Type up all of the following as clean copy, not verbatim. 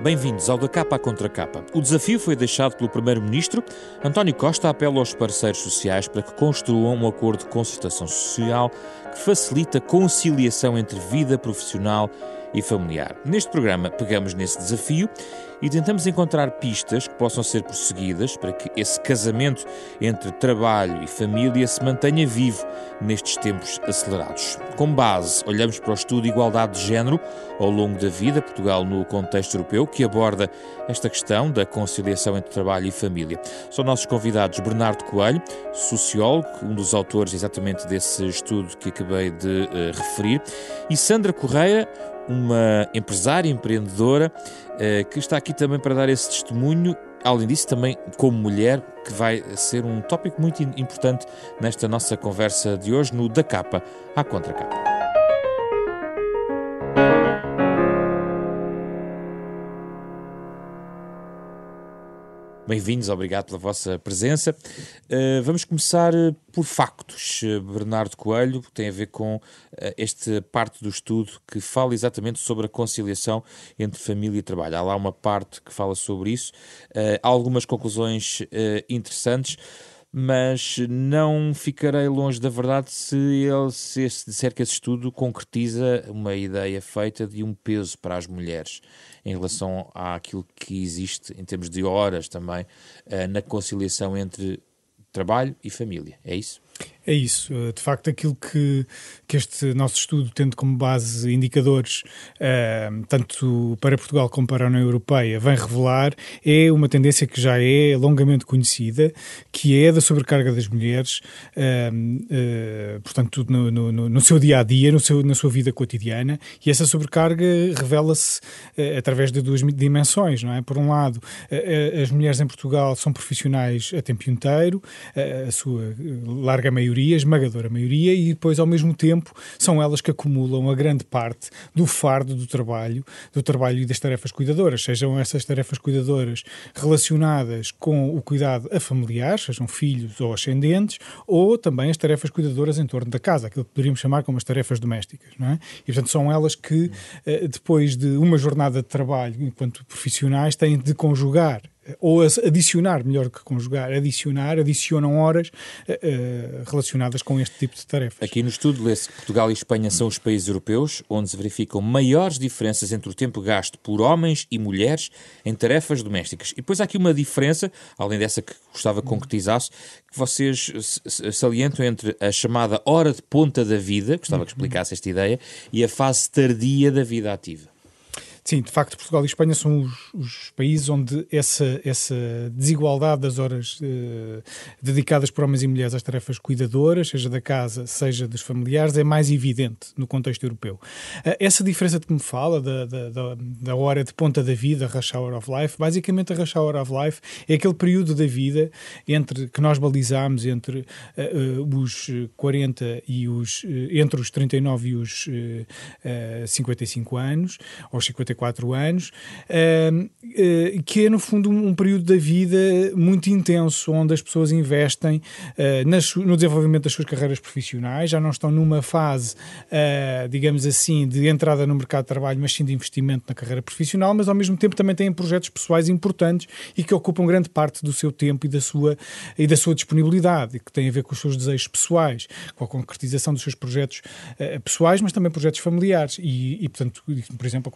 Bem-vindos ao Da Capa à Contra Capa. O desafio foi deixado pelo Primeiro-Ministro. António Costa apela aos parceiros sociais para que construam um acordo de concertação social que facilite a conciliação entre vida profissional e familiar. Neste programa pegamos nesse desafio e tentamos encontrar pistas que possam ser prosseguidas para que esse casamento entre trabalho e família se mantenha vivo nestes tempos acelerados. Com base, olhamos para o estudo de igualdade de género ao longo da vida, Portugal no contexto europeu, que aborda esta questão da conciliação entre trabalho e família. São nossos convidados Bernardo Coelho, sociólogo, um dos autores exatamente desse estudo que acabei de referir, e Sandra Correia, uma empresária, empreendedora, que está aqui também para dar esse testemunho, além disso também como mulher, que vai ser um tópico muito importante nesta nossa conversa de hoje no Da Capa à Contra Capa. Bem-vindos, obrigado pela vossa presença. Vamos começar por factos. Bernardo Coelho tem a ver com esta parte do estudo que fala exatamente sobre a conciliação entre família e trabalho. Há lá uma parte que fala sobre isso. Há algumas conclusões interessantes, mas não ficarei longe da verdade se disser que esse estudo concretiza uma ideia feita de um peso para as mulheres em relação àquilo que existe em termos de horas também na conciliação entre trabalho e família. É isso? É isso. De facto, aquilo que este nosso estudo, tendo como base indicadores, tanto para Portugal como para a União Europeia, vem revelar, é uma tendência que já é longamente conhecida, que é da sobrecarga das mulheres, portanto, no seu dia-a-dia, na sua vida cotidiana, e essa sobrecarga revela-se através de duas dimensões, não é? Por um lado, as mulheres em Portugal são profissionais a tempo inteiro, a sua larga maioria, esmagadora maioria, e depois, ao mesmo tempo, são elas que acumulam a grande parte do fardo do trabalho e das tarefas cuidadoras, sejam essas tarefas cuidadoras relacionadas com o cuidado a familiares, sejam filhos ou ascendentes, ou também as tarefas cuidadoras em torno da casa, aquilo que poderíamos chamar como as tarefas domésticas, não é? E, portanto, são elas que, depois de uma jornada de trabalho enquanto profissionais, têm de conjugar, ou adicionar, melhor que conjugar, adicionam horas relacionadas com este tipo de tarefas. Aqui no estudo lê-se que Portugal e Espanha são os países europeus onde se verificam maiores diferenças entre o tempo gasto por homens e mulheres em tarefas domésticas. E depois há aqui uma diferença, além dessa que gostava que concretizasse, que vocês salientam entre a chamada hora de ponta da vida, gostava que explicasse esta ideia, e a fase tardia da vida ativa. Sim, de facto, Portugal e Espanha são os países onde essa desigualdade das horas dedicadas por homens e mulheres às tarefas cuidadoras, seja da casa, seja dos familiares, é mais evidente no contexto europeu. Essa diferença de que me fala, da hora de ponta da vida, rush hour of life, basicamente a rush hour of life é aquele período da vida que nós balizamos entre os 40 e entre os 39 e os 55 anos, ou 54 anos, que é, no fundo, um período da vida muito intenso, onde as pessoas investem no desenvolvimento das suas carreiras profissionais, já não estão numa fase, digamos assim, de entrada no mercado de trabalho, mas sim de investimento na carreira profissional, mas ao mesmo tempo também têm projetos pessoais importantes e que ocupam grande parte do seu tempo e da sua disponibilidade, e que têm a ver com os seus desejos pessoais, com a concretização dos seus projetos pessoais, mas também projetos familiares e portanto, por exemplo,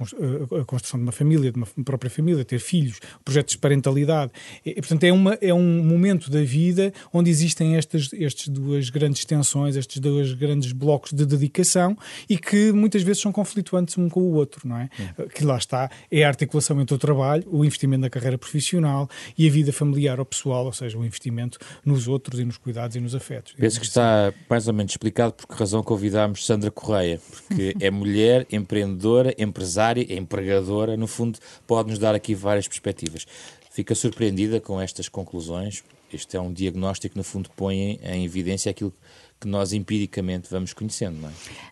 a construção de uma família, de uma própria família, ter filhos, projetos de parentalidade. E, portanto, é um momento da vida onde existem estas duas grandes tensões, estes dois grandes blocos de dedicação e que muitas vezes são conflituantes um com o outro, não é? Que lá está, é a articulação entre o trabalho, o investimento na carreira profissional e a vida familiar ou pessoal, ou seja, o investimento nos outros e nos cuidados e nos afetos. Penso que está mais ou menos explicado por que razão convidámos Sandra Correia, porque é mulher, empreendedora, empresária, empregadora, no fundo pode-nos dar aqui várias perspectivas. Fica surpreendida com estas conclusões? Este é um diagnóstico que no fundo põe em evidência aquilo que nós empiricamente vamos conhecendo, não é?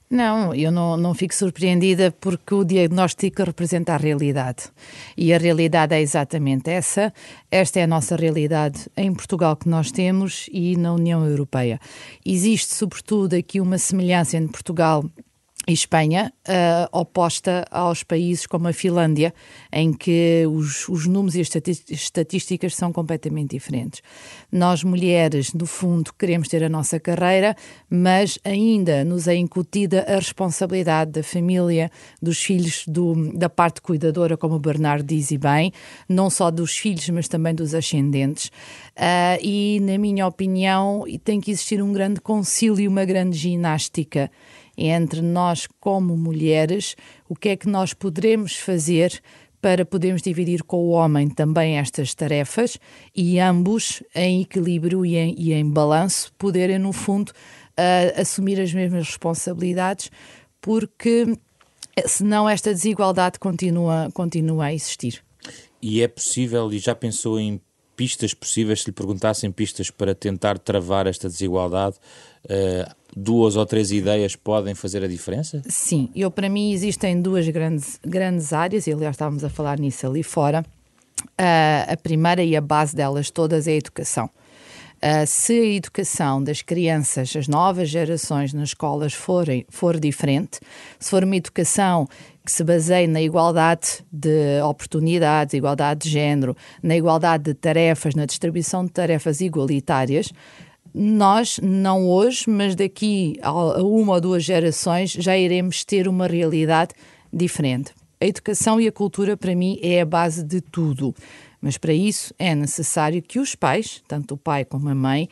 Não, eu não fico surpreendida porque o diagnóstico representa a realidade. E a realidade é exatamente essa. Esta é a nossa realidade em Portugal que nós temos e na União Europeia. Existe, sobretudo, aqui uma semelhança entre Portugal e Espanha, oposta aos países como a Finlândia, em que os números e as estatísticas são completamente diferentes. Nós, mulheres, no fundo, queremos ter a nossa carreira, mas ainda nos é incutida a responsabilidade da família, dos filhos, da parte cuidadora, como o Bernardo diz e bem, não só dos filhos, mas também dos ascendentes. E, na minha opinião, tem que existir um grande concílio, uma grande ginástica entre nós como mulheres, o que é que nós poderemos fazer para podermos dividir com o homem também estas tarefas e ambos em equilíbrio e em balanço poderem, no fundo, assumir as mesmas responsabilidades, porque senão esta desigualdade continua a existir. E é possível, e já pensou em pistas possíveis, se lhe perguntassem pistas para tentar travar esta desigualdade, 2 ou 3 ideias podem fazer a diferença? Sim, para mim existem 2 grandes áreas, e aliás estávamos a falar nisso ali fora. A primeira e a base delas todas é a educação. Se a educação das crianças, as novas gerações nas escolas for diferente, se for uma educação que se baseie na igualdade de oportunidades, igualdade de género, na igualdade de tarefas, na distribuição de tarefas igualitárias, nós, não hoje, mas daqui a 1 ou 2 gerações, já iremos ter uma realidade diferente. A educação e a cultura, para mim, é a base de tudo. Mas para isso é necessário que os pais, tanto o pai como a mãe,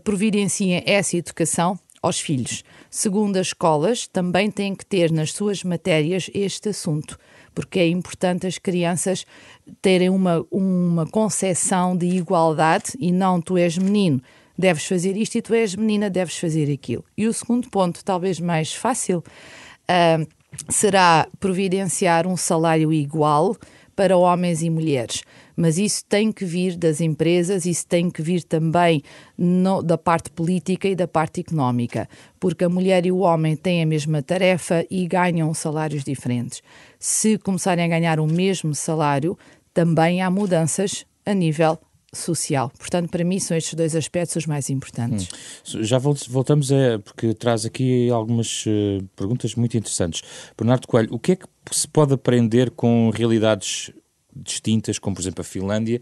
providenciem essa educação aos filhos. Segundo as escolas, também têm que ter nas suas matérias este assunto, porque é importante as crianças terem uma concepção de igualdade e não tu és menino, deves fazer isto e tu és menina, deves fazer aquilo. E o segundo ponto, talvez mais fácil, será providenciar um salário igual para homens e mulheres. Mas isso tem que vir das empresas, isso tem que vir também da parte política e da parte económica, porque a mulher e o homem têm a mesma tarefa e ganham salários diferentes. Se começarem a ganhar o mesmo salário, também há mudanças a nível social. Portanto, para mim são estes 2 aspectos os mais importantes. Já voltamos porque traz aqui algumas perguntas muito interessantes. Bernardo Coelho, o que é que se pode aprender com realidades distintas, como por exemplo a Finlândia,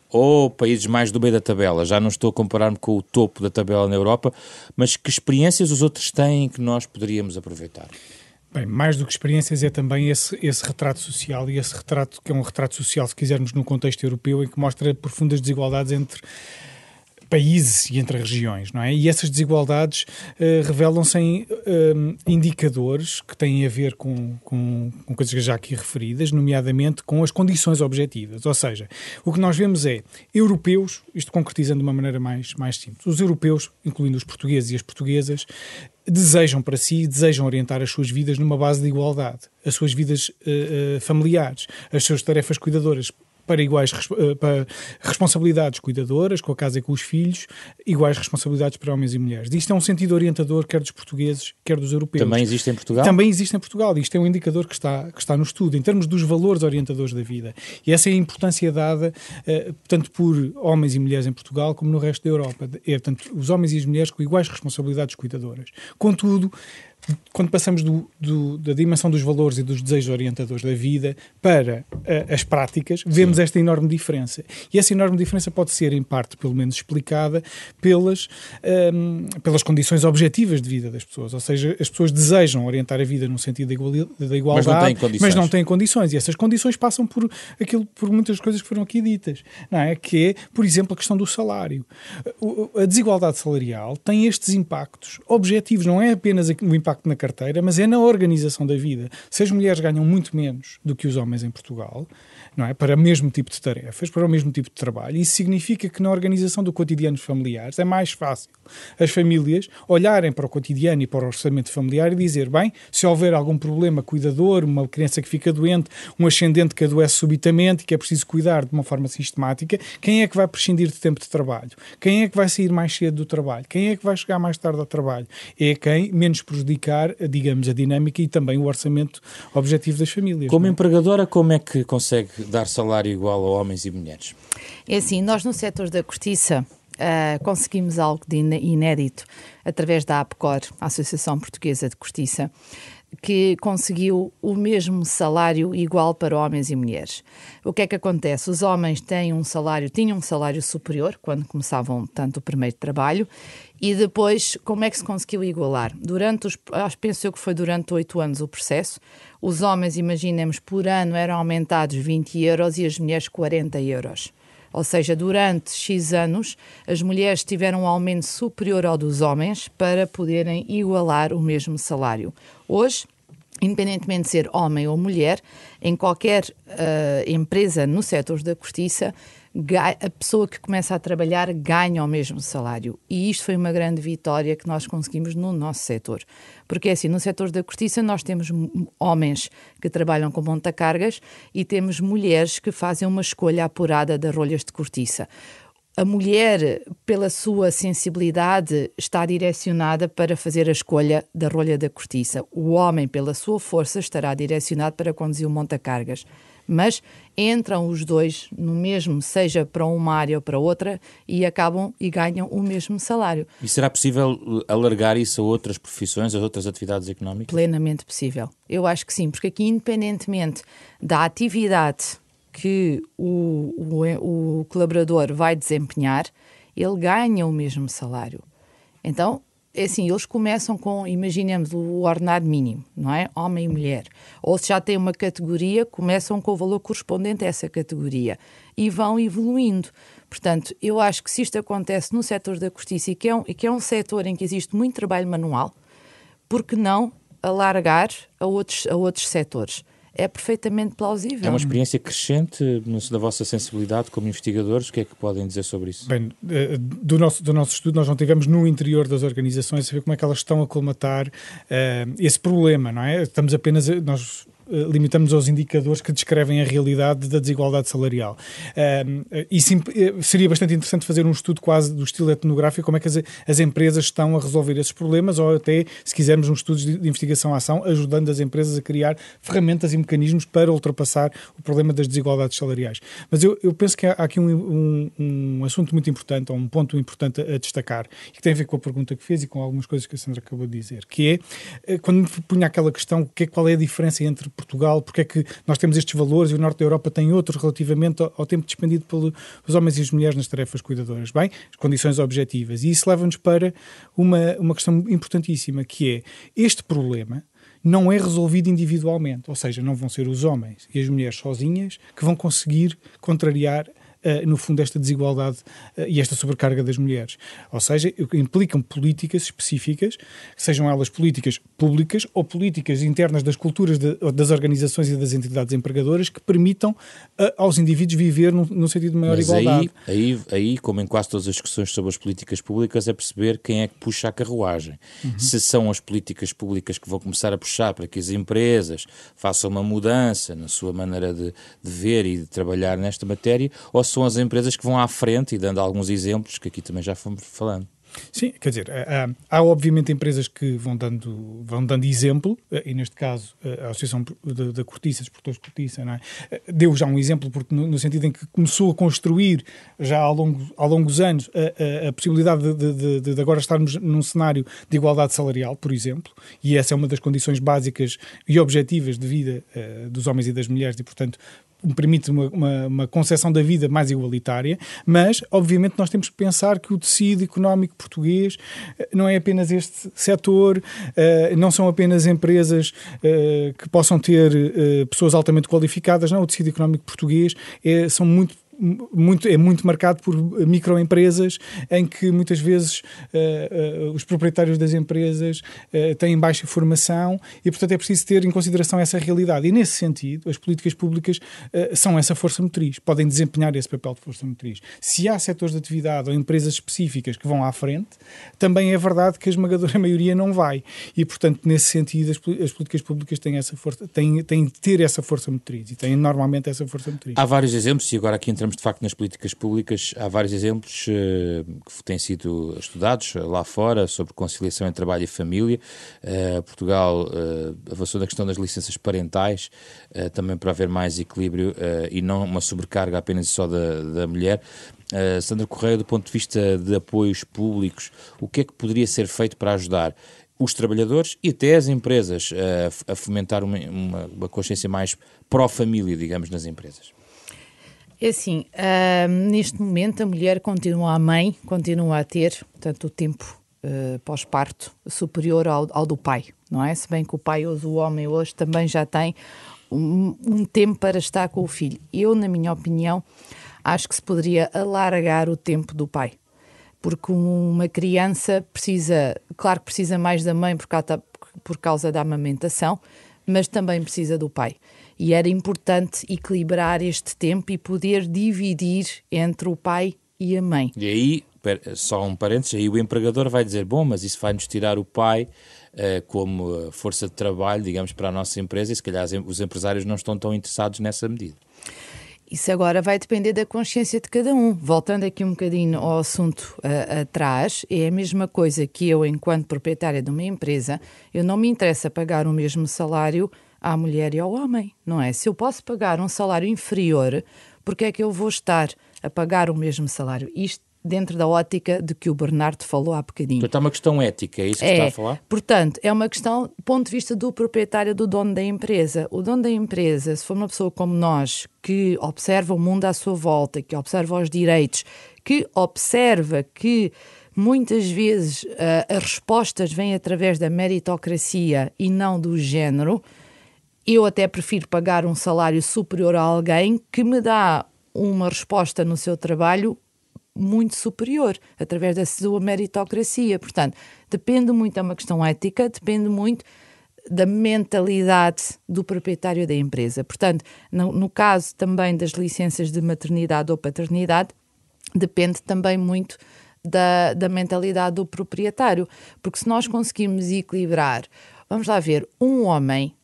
ou países mais do meio da tabela? Já não estou a comparar-me com o topo da tabela na Europa, mas que experiências os outros têm que nós poderíamos aproveitar? Bem, mais do que experiências é também esse retrato social, e esse retrato que é um retrato social, se quisermos, no contexto europeu, em que mostra profundas desigualdades entre países e entre regiões, não é? E essas desigualdades revelam-se em indicadores que têm a ver com coisas já aqui referidas, nomeadamente com as condições objetivas. Ou seja, o que nós vemos é europeus, isto concretizando de uma maneira mais simples, os europeus, incluindo os portugueses e as portuguesas, desejam orientar as suas vidas numa base de igualdade, as suas vidas familiares, as suas tarefas cuidadoras, para iguais para responsabilidades cuidadoras, com a casa e com os filhos, iguais responsabilidades para homens e mulheres. Isto é um sentido orientador, quer dos portugueses, quer dos europeus. Também existe em Portugal? Também existe em Portugal. Isto é um indicador que está no estudo, em termos dos valores orientadores da vida. E essa é a importância dada tanto por homens e mulheres em Portugal como no resto da Europa. Portanto, os homens e as mulheres com iguais responsabilidades cuidadoras. Contudo, quando passamos da dimensão dos valores e dos desejos orientadores da vida para as práticas, vemos esta enorme diferença. E essa enorme diferença pode ser, em parte, pelo menos, explicada pelas condições objetivas de vida das pessoas. Ou seja, as pessoas desejam orientar a vida num sentido da igualdade, mas não têm condições. E essas condições passam por muitas coisas que foram aqui ditas, não é? Que é, por exemplo, a questão do salário. A desigualdade salarial tem estes impactos objetivos, não é apenas o impacto na carteira, mas é na organização da vida. Se as mulheres ganham muito menos do que os homens em Portugal, não é? Para o mesmo tipo de tarefas, para o mesmo tipo de trabalho, isso significa que na organização do cotidiano familiares é mais fácil as famílias olharem para o cotidiano e para o orçamento familiar e dizer, bem, se houver algum problema cuidador, uma criança que fica doente, um ascendente que adoece subitamente e que é preciso cuidar de uma forma sistemática, quem é que vai prescindir de tempo de trabalho? Quem é que vai sair mais cedo do trabalho? Quem é que vai chegar mais tarde ao trabalho? É quem menos prejudicar, digamos, a dinâmica e também o orçamento objetivo das famílias. Como empregadora, como é que consegue dar salário igual a homens e mulheres? É assim, nós no setor da cortiça conseguimos algo de inédito através da APCOR, a Associação Portuguesa de Cortiça, que conseguiu o mesmo salário igual para homens e mulheres. O que é que acontece? Os homens tinham um salário superior quando começavam tanto o primeiro trabalho, e depois como é que se conseguiu igualar? Penso eu que foi durante 8 anos o processo. Os homens, imaginemos, por ano eram aumentados 20 euros e as mulheres 40 euros. Ou seja, durante X anos, as mulheres tiveram um aumento superior ao dos homens para poderem igualar o mesmo salário. Hoje, independentemente de ser homem ou mulher, em qualquer empresa no setor da cortiça, a pessoa que começa a trabalhar ganha o mesmo salário. E isto foi uma grande vitória que nós conseguimos no nosso setor. Porque assim, no setor da cortiça nós temos homens que trabalham com montacargas e temos mulheres que fazem uma escolha apurada das rolhas de cortiça. A mulher, pela sua sensibilidade, está direcionada para fazer a escolha da rolha da cortiça. O homem, pela sua força, estará direcionado para conduzir o montacargas. Mas entram os dois no mesmo, seja para uma área ou para outra, e acabam e ganham o mesmo salário. E será possível alargar isso a outras profissões, a outras atividades económicas? Plenamente possível. Eu acho que sim, porque aqui, independentemente da atividade que o colaborador vai desempenhar, ele ganha o mesmo salário. Então, é assim, eles começam com, imaginemos, o ordenado mínimo, não é? Homem e mulher. Ou se já tem uma categoria, começam com o valor correspondente a essa categoria e vão evoluindo. Portanto, eu acho que se isto acontece no setor da cortiça, e que é um setor em que existe muito trabalho manual, por que não alargar a outros setores? É perfeitamente plausível. É uma experiência crescente da vossa sensibilidade como investigadores. O que é que podem dizer sobre isso? Bem, do nosso estudo nós não tivemos no interior das organizações a saber como é que elas estão a colmatar esse problema, não é? Nós limitamos aos indicadores que descrevem a realidade da desigualdade salarial. E sim, seria bastante interessante fazer um estudo quase do estilo etnográfico, como é que as empresas estão a resolver esses problemas, ou até, se quisermos, um estudo de investigação-ação, ajudando as empresas a criar ferramentas e mecanismos para ultrapassar o problema das desigualdades salariais. Mas eu penso que há aqui um assunto muito importante, ou um ponto importante a destacar, e que tem a ver com a pergunta que fez e com algumas coisas que a Sandra acabou de dizer, que é, quando me punha aquela questão, qual é a diferença entre Portugal, porque é que nós temos estes valores e o norte da Europa tem outros relativamente ao tempo despendido pelos homens e as mulheres nas tarefas cuidadoras. Bem, as condições objetivas. E isso leva-nos para uma questão importantíssima, que é este problema não é resolvido individualmente, ou seja, não vão ser os homens e as mulheres sozinhas que vão conseguir contrariar no fundo, esta desigualdade e esta sobrecarga das mulheres. Ou seja, implicam políticas específicas, sejam elas políticas públicas ou políticas internas das culturas das organizações e das entidades empregadoras que permitam aos indivíduos viver no sentido de maior igualdade. Aí, como em quase todas as discussões sobre as políticas públicas, é perceber quem é que puxa a carruagem. Se são as políticas públicas que vão começar a puxar para que as empresas façam uma mudança na sua maneira de ver e de trabalhar nesta matéria, ou são as empresas que vão à frente, e dando alguns exemplos que aqui também já fomos falando. Sim, quer dizer, há obviamente empresas que vão dando exemplo, e neste caso a Associação da Cortiça, dos Produtores de Cortiça, não é? Deu já um exemplo, porque no sentido em que começou a construir já ao longo dos anos a possibilidade de agora estarmos num cenário de igualdade salarial, por exemplo, e essa é uma das condições básicas e objetivas de vida dos homens e das mulheres, e portanto permite uma concepção da vida mais igualitária, mas obviamente nós temos que pensar que o tecido económico português não é apenas este setor, não são apenas empresas que possam ter pessoas altamente qualificadas, não, o tecido económico português é muito marcado por microempresas em que muitas vezes os proprietários das empresas têm baixa formação e, portanto, é preciso ter em consideração essa realidade. E, nesse sentido, as políticas públicas são essa força motriz, podem desempenhar esse papel de força motriz. Se há setores de atividade ou empresas específicas que vão à frente, também é verdade que a esmagadora maioria não vai. E, portanto, nesse sentido, as políticas públicas têm de ter essa força motriz e têm normalmente essa força motriz. Há vários exemplos, e agora aqui entramos de facto nas políticas públicas, há vários exemplos que têm sido estudados lá fora sobre conciliação entre trabalho e família. Portugal avançou na questão das licenças parentais, também para haver mais equilíbrio e não uma sobrecarga apenas só da mulher. Sandra Correia, do ponto de vista de apoios públicos, o que é que poderia ser feito para ajudar os trabalhadores e até as empresas a fomentar uma consciência mais pró-família, digamos, nas empresas? É assim, neste momento a mulher continua a ter, portanto, o tempo pós-parto superior ao do pai, não é? Se bem que o homem hoje também já tem um tempo para estar com o filho. Eu, na minha opinião, acho que se poderia alargar o tempo do pai. Porque uma criança claro que precisa mais da mãe por causa da amamentação, mas também precisa do pai. E era importante equilibrar este tempo e poder dividir entre o pai e a mãe. E aí, só um parênteses, aí o empregador vai dizer, bom, mas isso vai-nos tirar o pai como força de trabalho, digamos, para a nossa empresa, e se calhar os empresários não estão tão interessados nessa medida. Isso agora vai depender da consciência de cada um. Voltando aqui um bocadinho ao assunto atrás, é a mesma coisa que eu, enquanto proprietária de uma empresa, eu não me interessa pagar o mesmo salário à mulher e ao homem, não é? Se eu posso pagar um salário inferior, porque é que eu vou estar a pagar o mesmo salário? Isto dentro da ótica de que o Bernardo falou há bocadinho. Portanto, é uma questão ética, é isso que está a falar? Portanto, é uma questão do ponto de vista do proprietário, do dono da empresa. O dono da empresa, se for uma pessoa como nós, que observa o mundo à sua volta, que observa os direitos, que observa que muitas vezes as respostas vêm através da meritocracia e não do género, eu até prefiro pagar um salário superior a alguém que me dá uma resposta no seu trabalho muito superior, através da sua meritocracia. Portanto, depende muito, é uma questão ética, depende muito da mentalidade do proprietário da empresa. Portanto, no caso também das licenças de maternidade ou paternidade, depende também muito da mentalidade do proprietário, porque se nós conseguirmos equilibrar, vamos lá ver, um homem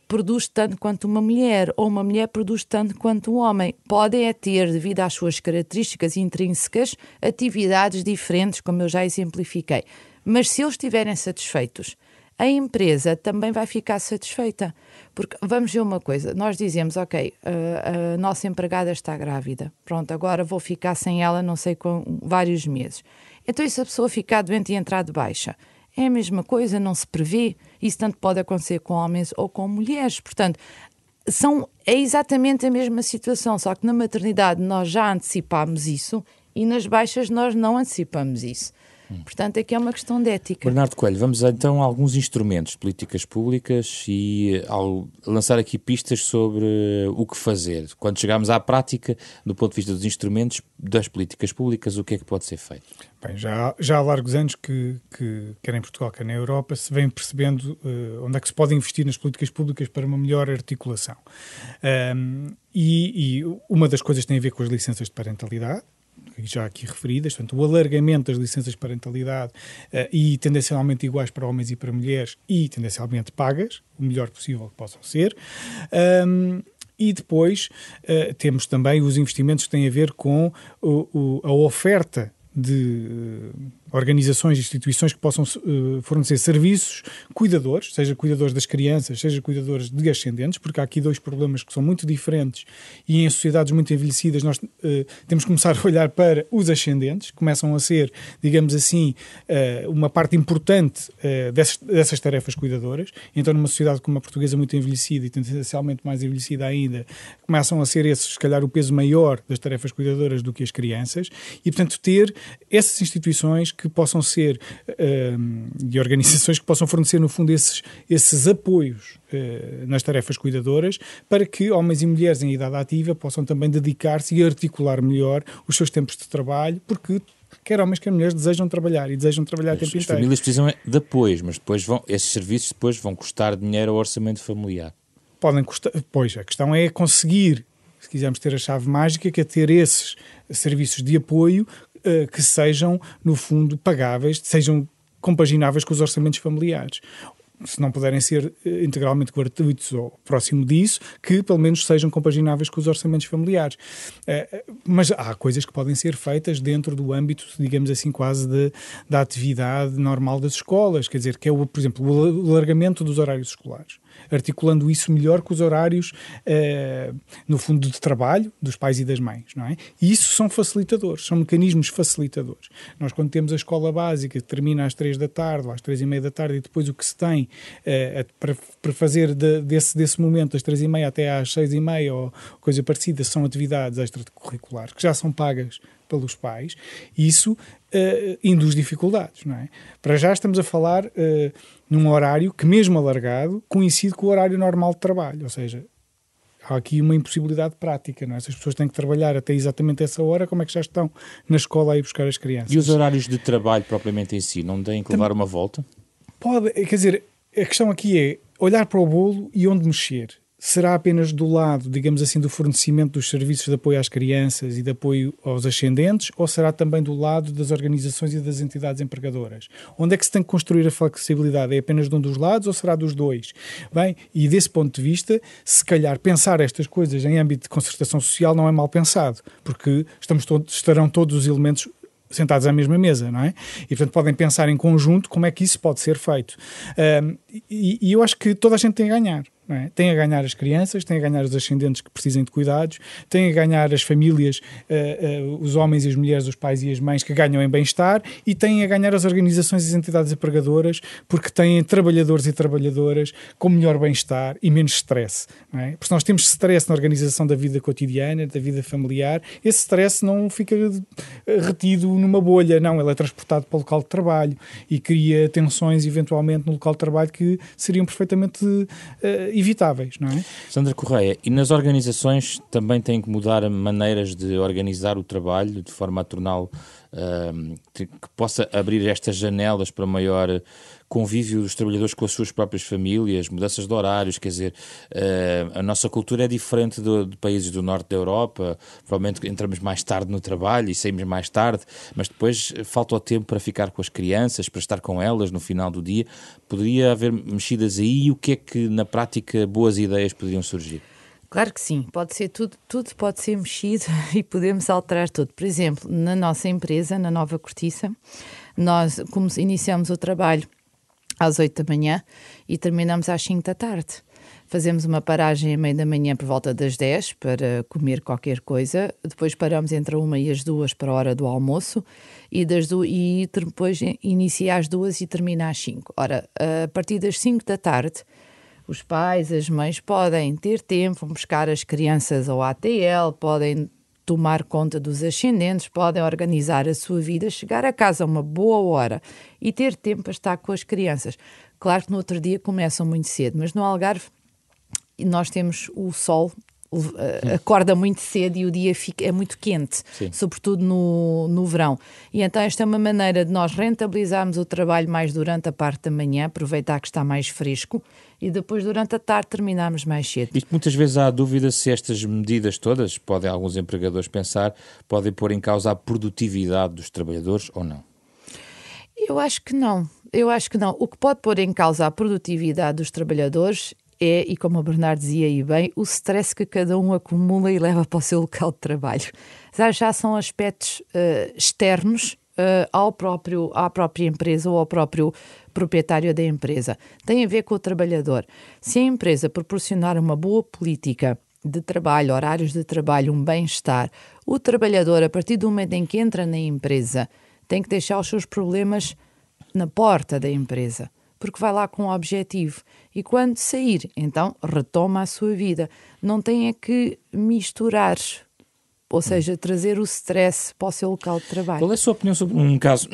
produz tanto quanto uma mulher, ou uma mulher produz tanto quanto um homem. Podem ter, devido às suas características intrínsecas, atividades diferentes, como eu já exemplifiquei. Mas se eles estiverem satisfeitos, a empresa também vai ficar satisfeita. Porque, vamos ver uma coisa, nós dizemos, ok, a nossa empregada está grávida, pronto, agora vou ficar sem ela, não sei, com vários meses. Então, e se a pessoa ficar doente e entrar de baixa? É a mesma coisa, não se prevê. Isso tanto pode acontecer com homens ou com mulheres. Portanto, é exatamente a mesma situação, só que na maternidade nós já antecipámos isso e nas baixas nós não antecipamos isso. Portanto, aqui é uma questão de ética. Bernardo Coelho, vamos então a alguns instrumentos de políticas públicas e lançar aqui pistas sobre o que fazer. Quando chegarmos à prática, do ponto de vista dos instrumentos das políticas públicas, o que é que pode ser feito? Bem, já há largos anos que quer em Portugal, quer na Europa, se vem percebendo onde é que se pode investir nas políticas públicas para uma melhor articulação. E uma das coisas tem a ver com as licenças de parentalidade, já aqui referidas, portanto, o alargamento das licenças de parentalidade e tendencialmente iguais para homens e para mulheres e tendencialmente pagas, o melhor possível que possam ser. E depois temos também os investimentos que têm a ver com a oferta de organizações e instituições que possam fornecer serviços cuidadores, seja cuidadores das crianças, seja cuidadores de ascendentes, porque há aqui dois problemas que são muito diferentes e em sociedades muito envelhecidas nós temos que começar a olhar para os ascendentes, que começam a ser, digamos assim, uma parte importante dessas tarefas cuidadoras. Então, numa sociedade como a portuguesa muito envelhecida e tendencialmente mais envelhecida ainda, começam a ser esses, se calhar, o peso maior das tarefas cuidadoras do que as crianças e, portanto, ter essas instituições que possam ser e organizações que possam fornecer, no fundo, esses apoios nas tarefas cuidadoras para que homens e mulheres em idade ativa possam também dedicar-se e articular melhor os seus tempos de trabalho, porque quer homens, quer mulheres desejam trabalhar e desejam trabalhar a tempo inteiro. As famílias precisam de apoios, mas depois esses serviços depois vão custar dinheiro ao orçamento familiar. Podem custar, pois a questão é conseguir, se quisermos ter a chave mágica, que é ter esses serviços de apoio que sejam, no fundo, pagáveis, sejam compagináveis com os orçamentos familiares. Se não puderem ser integralmente gratuitos ou próximo disso, que pelo menos sejam compagináveis com os orçamentos familiares. Mas há coisas que podem ser feitas dentro do âmbito, digamos assim, quase da atividade normal das escolas, quer dizer, que é, por exemplo, o alargamento dos horários escolares. articulando isso melhor com os horários, no fundo, de trabalho dos pais e das mães, não é? E isso são facilitadores, são mecanismos facilitadores. Nós, quando temos a escola básica, que termina às 3 da tarde ou às 3:30 da tarde, e depois o que se tem para fazer desse momento, das 3:30 até às 6:30 ou coisa parecida, são atividades extracurriculares que já são pagas pelos pais, e isso induz dificuldades, não é? Para já estamos a falar num horário que, mesmo alargado, coincide com o horário normal de trabalho, ou seja, há aqui uma impossibilidade prática, não é? Se as pessoas têm que trabalhar até exatamente essa hora, como é que já estão na escola a ir buscar as crianças? E os horários de trabalho propriamente em si, não têm que levar uma volta? Pode, quer dizer, a questão aqui é olhar para o bolo e onde mexer. Será apenas do lado, digamos assim, do fornecimento dos serviços de apoio às crianças e de apoio aos ascendentes, ou será também do lado das organizações e das entidades empregadoras? Onde é que se tem que construir a flexibilidade? É apenas de um dos lados ou será dos dois? Bem, e desse ponto de vista, se calhar pensar estas coisas em âmbito de concertação social não é mal pensado, porque estarão todos os elementos sentados à mesma mesa, não é? E, portanto, podem pensar em conjunto como é que isso pode ser feito. E eu acho que toda a gente tem a ganhar. Não é? Tem a ganhar as crianças, tem a ganhar os ascendentes que precisem de cuidados, tem a ganhar as famílias, os homens e as mulheres, os pais e as mães que ganham em bem-estar, e tem a ganhar as organizações e as entidades empregadoras, porque têm trabalhadores e trabalhadoras com melhor bem-estar e menos stress. Não é? Porque se nós temos stress na organização da vida cotidiana, da vida familiar, esse stress não fica retido numa bolha, não, ele é transportado para o local de trabalho e cria tensões eventualmente no local de trabalho que seriam perfeitamente evitáveis, não é? Sandra Correia, e nas organizações também têm que mudar maneiras de organizar o trabalho de forma a torná-lo que possa abrir estas janelas para maior convívio dos trabalhadores com as suas próprias famílias, mudanças de horários, quer dizer, a nossa cultura é diferente de países do norte da Europa, provavelmente entramos mais tarde no trabalho e saímos mais tarde, mas depois falta o tempo para ficar com as crianças, para estar com elas no final do dia. Poderia haver mexidas aí, e o que é que na prática boas ideias poderiam surgir? Claro que sim, pode ser tudo pode ser mexido e podemos alterar tudo. Por exemplo, na nossa empresa, na Nova Cortiça, nós iniciamos o trabalho às 8 da manhã e terminamos às 5 da tarde. Fazemos uma paragem à meia da manhã por volta das 10 para comer qualquer coisa, depois paramos entre a 1 e as 2 para a hora do almoço e depois inicia às 2 e termina às 5. Ora, a partir das 5 da tarde, os pais, as mães podem ter tempo, buscar as crianças ao ATL, podem tomar conta dos ascendentes, podem organizar a sua vida, chegar a casa a uma boa hora e ter tempo para estar com as crianças. Claro que no outro dia começam muito cedo, mas no Algarve nós temos o sol, acorda muito cedo e o dia é muito quente, sim, sobretudo no verão. E então esta é uma maneira de nós rentabilizarmos o trabalho mais durante a parte da manhã, aproveitar que está mais fresco, e depois durante a tarde terminarmos mais cedo. Isto muitas vezes há dúvida se estas medidas todas, podem alguns empregadores pensar, podem pôr em causa a produtividade dos trabalhadores ou não? Eu acho que não. O que pode pôr em causa a produtividade dos trabalhadores é, e como o Bernardo dizia aí bem, o stress que cada um acumula e leva para o seu local de trabalho. Já são aspectos externos à própria empresa ou ao próprio proprietário da empresa. Tem a ver com o trabalhador. Se a empresa proporcionar uma boa política de trabalho, horários de trabalho, um bem-estar, o trabalhador, a partir do momento em que entra na empresa, tem que deixar os seus problemas na porta da empresa, porque vai lá com um objetivo. E quando sair, então retoma a sua vida. Não tem é que misturar, ou seja, trazer o stress para o seu local de trabalho. Qual é a sua opinião sobre um caso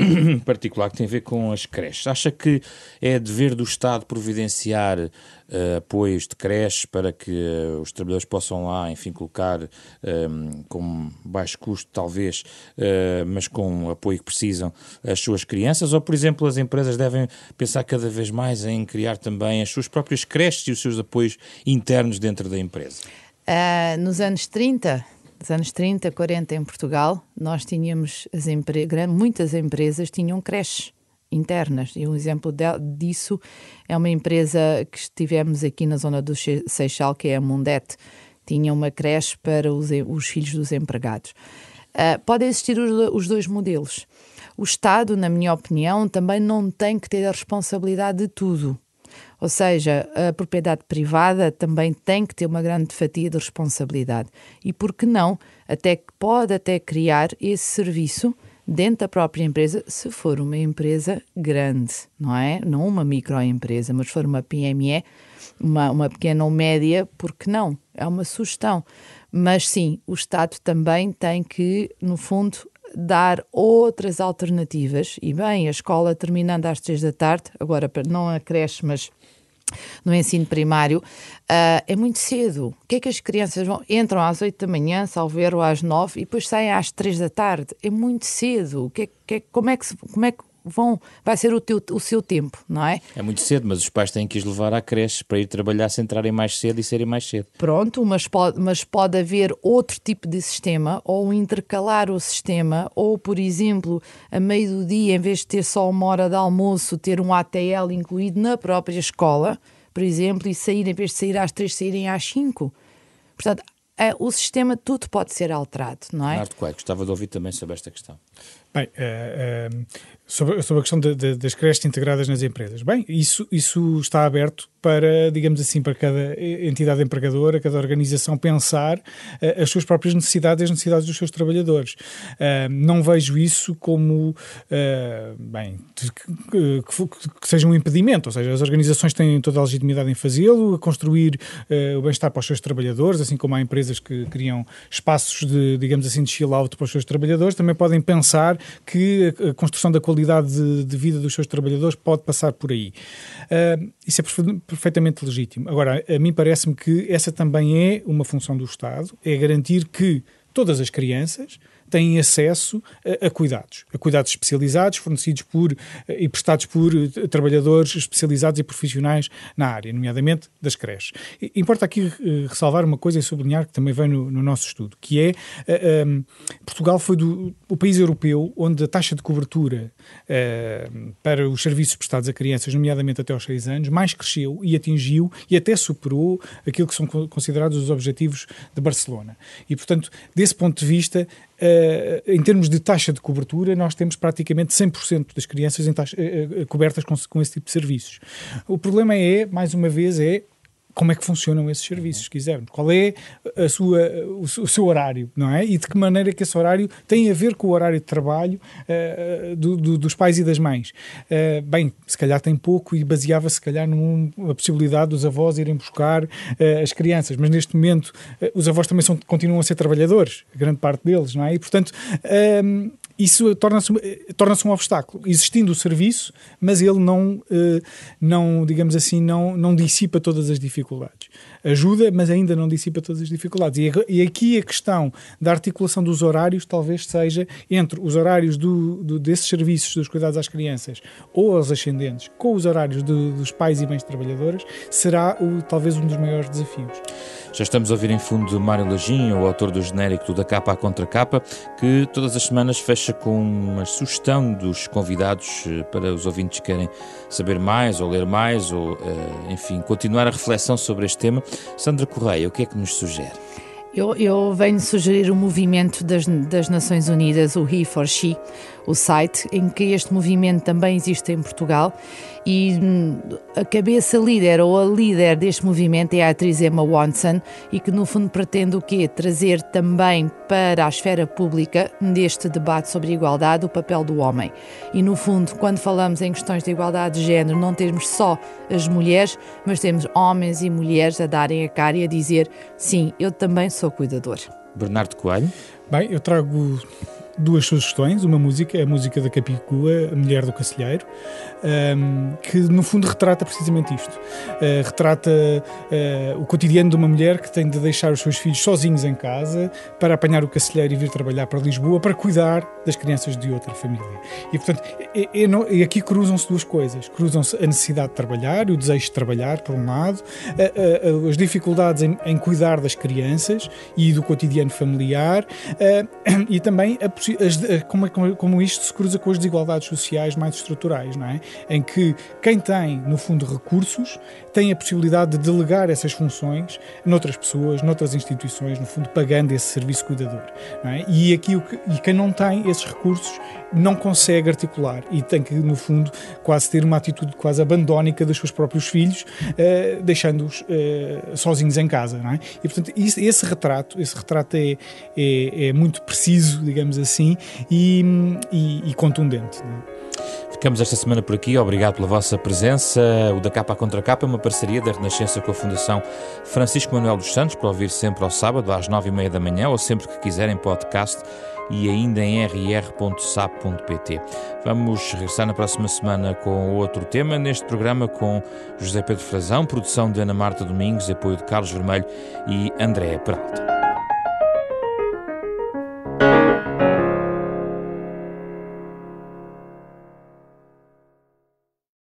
particular que tem a ver com as creches? Acha que é dever do Estado providenciar apoios de creches para que os trabalhadores possam lá, enfim, colocar com baixo custo, talvez, mas com o apoio que precisam, as suas crianças? Ou, por exemplo, as empresas devem pensar cada vez mais em criar também as suas próprias creches e os seus apoios internos dentro da empresa? Nos anos 30... Nos anos 30, 40 em Portugal, nós tínhamos muitas empresas tinham creches internas. E um exemplo disso é uma empresa que tivemos aqui na zona do Seixal, que é a Mundete. Tinha uma creche para os filhos dos empregados. Podem existir os dois modelos. O Estado, na minha opinião, também não tem que ter a responsabilidade de tudo. Ou seja, a propriedade privada também tem que ter uma grande fatia de responsabilidade. E por que não? Pode até criar esse serviço dentro da própria empresa, se for uma empresa grande, não é? Não uma microempresa, mas se for uma PME, uma pequena ou média, por que não? É uma sugestão. Mas sim, o Estado também tem que, no fundo, dar outras alternativas. E bem, a escola terminando às 3 da tarde, agora não a creche, mas no ensino primário, é muito cedo. O que é que as crianças entram às 8 da manhã, salvo erro, às 9 e depois saem às 3 da tarde? É muito cedo. Como é que vai ser o seu tempo, não é? É muito cedo, mas os pais têm que os levar à creche para ir trabalhar, se entrarem mais cedo e serem mais cedo. Pronto, mas pode haver outro tipo de sistema, ou intercalar o sistema, ou, por exemplo, a meio do dia, em vez de ter só uma hora de almoço, ter um ATL incluído na própria escola, por exemplo, e sair, em vez de sair às 3, saírem às 5. Portanto, o sistema tudo pode ser alterado, não é? Bernardo Coelho, gostava de ouvir também sobre esta questão. Bem, sobre a questão das creches integradas nas empresas. Bem, isso está aberto para, digamos assim, para cada entidade empregadora, cada organização pensar as suas próprias necessidades e as necessidades dos seus trabalhadores. Não vejo isso como, que seja um impedimento, ou seja, as organizações têm toda a legitimidade em fazê-lo, a construir o bem-estar para os seus trabalhadores, assim como há empresas que criam espaços de, digamos assim, de chill-out para os seus trabalhadores, também podem pensar que a construção da qualidade de vida dos seus trabalhadores pode passar por aí. Isso é perfeitamente legítimo. Agora, a mim parece-me que essa também é uma função do Estado, é garantir que todas as crianças têm acesso a cuidados especializados, fornecidos e prestados por trabalhadores especializados e profissionais na área, nomeadamente das creches. Importa aqui ressalvar uma coisa e sublinhar que também vem no nosso estudo, que é Portugal foi o país europeu onde a taxa de cobertura para os serviços prestados a crianças, nomeadamente até aos 6 anos, mais cresceu e atingiu e até superou aquilo que são considerados os objetivos de Barcelona. E, portanto, desse ponto de vista, em termos de taxa de cobertura, nós temos praticamente 100% das crianças cobertas com esse tipo de serviços. O problema mais uma vez, como é que funcionam esses serviços, se quisermos. Qual é o seu horário, não é? E de que maneira que esse horário tem a ver com o horário de trabalho dos pais e das mães. Bem, se calhar tem pouco e baseava-se, se calhar, numa possibilidade dos avós irem buscar as crianças. Mas, neste momento, os avós também continuam a ser trabalhadores, a grande parte deles, não é? E, portanto, isso torna-se um obstáculo, existindo o serviço, mas ele não digamos assim, não dissipa todas as dificuldades. Ajuda, mas ainda não dissipa todas as dificuldades. E aqui a questão da articulação dos horários talvez seja entre os horários desses serviços dos cuidados às crianças ou aos ascendentes com os horários dos pais e mães trabalhadoras, será talvez um dos maiores desafios. Já estamos a ouvir em fundo Mário Lagin, o autor do genérico do Da Capa à Contra Capa, que todas as semanas fecha com uma sugestão dos convidados para os ouvintes que querem saber mais ou ler mais ou, enfim, continuar a reflexão sobre este tema. Sandra Correia, o que é que nos sugere? Eu venho sugerir o movimento das Nações Unidas, o He4She, o site, em que este movimento também existe em Portugal, e a cabeça líder ou a líder deste movimento é a atriz Emma Watson, e que no fundo pretende o quê? Trazer também para a esfera pública deste debate sobre a igualdade o papel do homem. E no fundo, quando falamos em questões de igualdade de género, não temos só as mulheres, mas temos homens e mulheres a darem a cara e a dizer, sim, eu também sou cuidador. Bernardo Coelho. Bem, eu trago duas sugestões, uma música, a música da Capicua, A Mulher do Cacilheiro, que no fundo retrata precisamente isto. Retrata o cotidiano de uma mulher que tem de deixar os seus filhos sozinhos em casa para apanhar o cacilheiro e vir trabalhar para Lisboa para cuidar das crianças de outra família. E portanto, e aqui cruzam-se duas coisas. Cruzam-se a necessidade de trabalhar, o desejo de trabalhar, por um lado, as dificuldades em cuidar das crianças e do cotidiano familiar, e também a possibilidade como isto se cruza com as desigualdades sociais mais estruturais, não é? Em que quem tem, no fundo, recursos, tem a possibilidade de delegar essas funções noutras pessoas, noutras instituições, no fundo, pagando esse serviço cuidador, não é? E quem não tem esses recursos não consegue articular e tem que, no fundo, quase ter uma atitude quase abandónica dos seus próprios filhos, deixando-os sozinhos em casa, não é? E, portanto, esse retrato é muito preciso, digamos assim, e contundente, não é? Ficamos esta semana por aqui. Obrigado pela vossa presença. O Da Capa à Contra Capa é uma parceria da Renascença com a Fundação Francisco Manuel dos Santos, para ouvir sempre ao sábado às 9h30 da manhã ou sempre que quiserem podcast e ainda em rr.sap.pt. Vamos regressar na próxima semana com outro tema, neste programa com José Pedro Frazão, produção de Ana Marta Domingos, apoio de Carlos Vermelho e André Peralta.